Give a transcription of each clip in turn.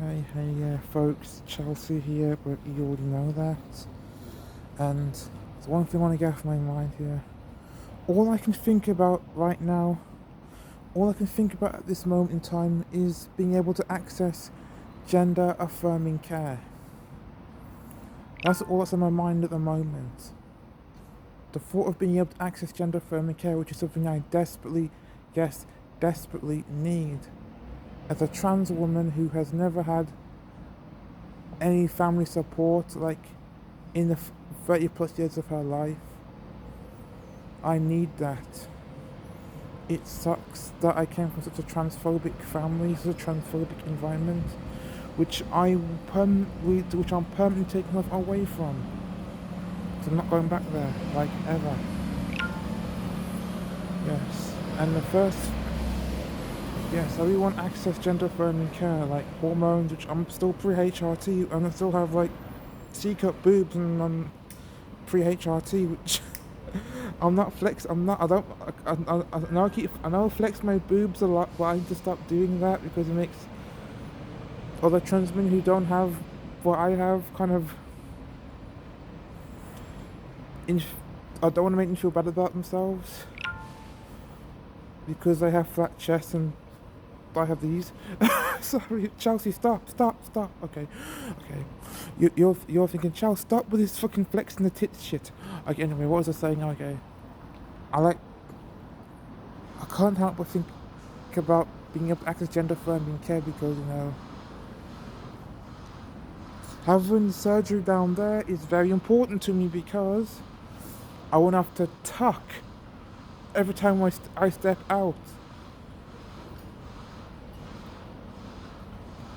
Okay, hey folks, Chelsea here, but you already know that. And there's one thing I want to get off my mind here. All I can think about right now, all I can think about at this moment in time is being able to access gender affirming care. That's all that's on my mind at the moment. The thought of being able to access gender affirming care, which is something I desperately, yes, desperately need. As a trans woman who has never had any family support, like in the 30 plus years of her life, I need that. It sucks that I came from such a transphobic family, such a transphobic environment, which I'm permanently taking away from. So I'm not going back there, like ever. Yes, and the first, yes, I really want access gender affirming care, like hormones, which I'm still pre-HRT, and I still have like C-cup boobs, and I'm pre-HRT, which I'm not flex. I'm not. I don't. I know I flex my boobs a lot, but I need to stop doing that because it makes other trans men who don't have what I have kind of. I don't want to make them feel bad about themselves because they have flat chests and I have these. Sorry, Chelsea, stop. Okay. You're thinking, Chelsea, stop with this fucking flexing the tits shit. Okay, anyway, what was I saying? Okay, I can't help but think about being able to access gender affirming care because having surgery down there is very important to me because I won't have to tuck every time I step out.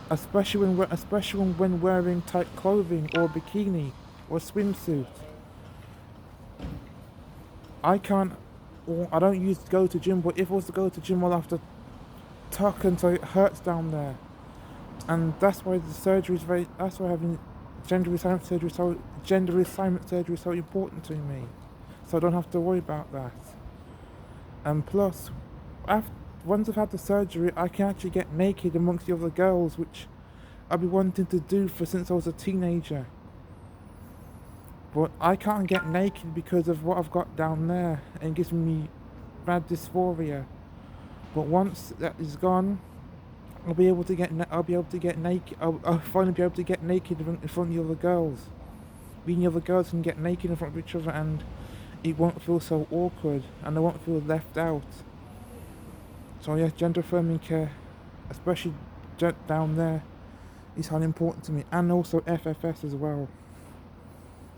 Especially when wearing tight clothing or bikini or swimsuit. I don't use to go to gym, but if I was to go to gym, I'll have to tuck until it hurts down there. And that's why that's why having gender reassignment surgery is so important to me. So I don't have to worry about that. And plus, once I've had the surgery, I can actually get naked amongst the other girls, which I've been wanting to do since I was a teenager. But I can't get naked because of what I've got down there, and it gives me bad dysphoria. But once that is gone, I'll be able to get naked. I'll finally be able to get naked in front of the other girls. Me and the other girls can get naked in front of each other, and it won't feel so awkward, and I won't feel left out. So yes, gender affirming care, especially down there, is highly important to me, and also FFS as well.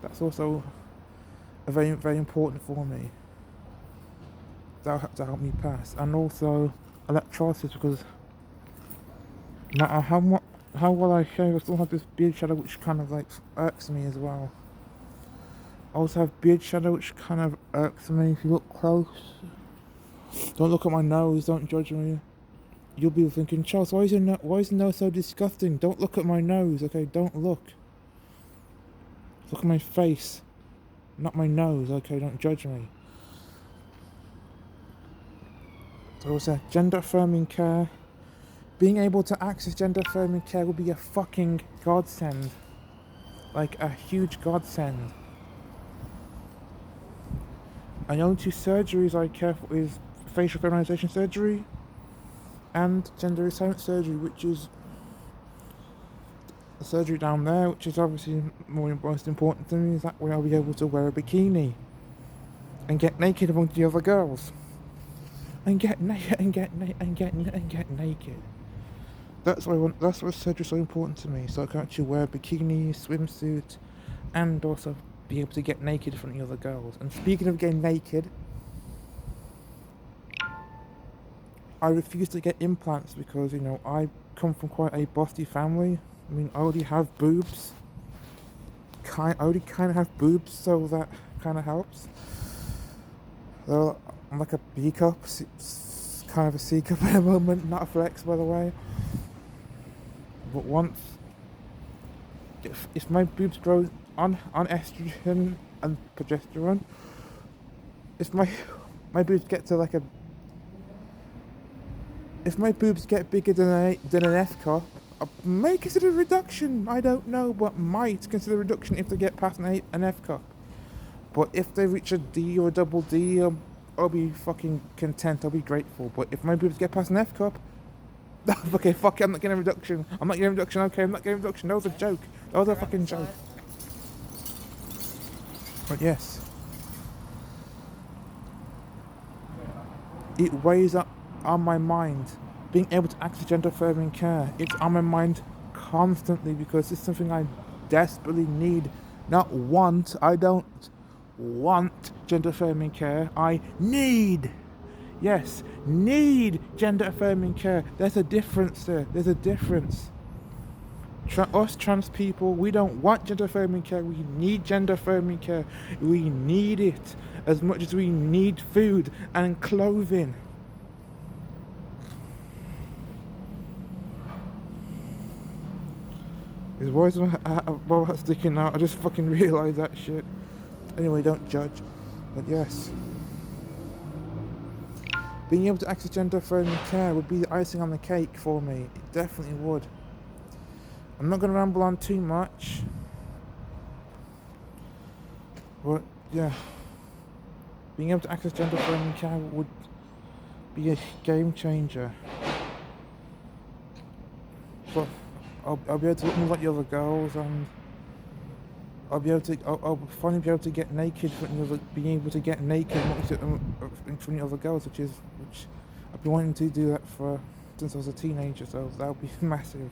That's also very, very important for me. That'll help me pass, and also electrolysis because no matter how well I shave, I still have this beard shadow which kind of like irks me as well. I also have beard shadow which kind of irks me. If you look close, don't look at my nose. Don't judge me. You'll be thinking, Charles, why is your nose so disgusting? Don't look at my nose, okay? Don't look. Look at my face, not my nose, okay? Don't judge me. So what's that? Gender affirming care. Being able to access gender affirming care would be a fucking godsend. Like a huge godsend. And the only two surgeries I care for is facial feminization surgery and gender reassignment surgery, which is the surgery down there, which is obviously most important to me, is that way I'll be able to wear a bikini and get naked among the other girls and get naked. That's why that's why surgery is so important to me, so I can actually wear a bikini, swimsuit, and also be able to get naked in front of the other girls. And speaking of getting naked, I refuse to get implants because I come from quite a busty family. I mean, I already have boobs. I already kind of have boobs, so that kind of helps. So I'm like a B cup, it's kind of a C cup at the moment, not a flex by the way. But once, if my boobs grow on estrogen and progesterone, if my boobs get to like a, if my boobs get bigger than an F cup, may consider reduction, I don't know, but might consider reduction if they get past an F cup. But if they reach a D or a double D, I'll be fucking content, I'll be grateful. But if maybe to get past an F cup, okay, fuck it, I'm not getting a reduction. I'm not getting a reduction, okay, I'm not getting a reduction. That was a joke. That was a fucking joke. But yes. It weighs up on my mind. Being able to access gender affirming care, it's on my mind constantly because it's something I desperately need. Not want. I don't want gender affirming care. I need. Yes, need gender affirming care. There's a difference there. There's a difference. Us trans people, we don't want gender affirming care. We need gender affirming care. We need it as much as we need food and clothing. His voice was sticking out. I just fucking realised that shit. Anyway, don't judge. But yes. Being able to access gender affirming care would be the icing on the cake for me. It definitely would. I'm not going to ramble on too much. But yeah. Being able to access gender affirming care would be a game changer. But I'll be able to look more like the other girls, and I'll finally be able to get naked being able to get naked in front of other girls, which I've been wanting to do that since I was a teenager, so that'll be massive.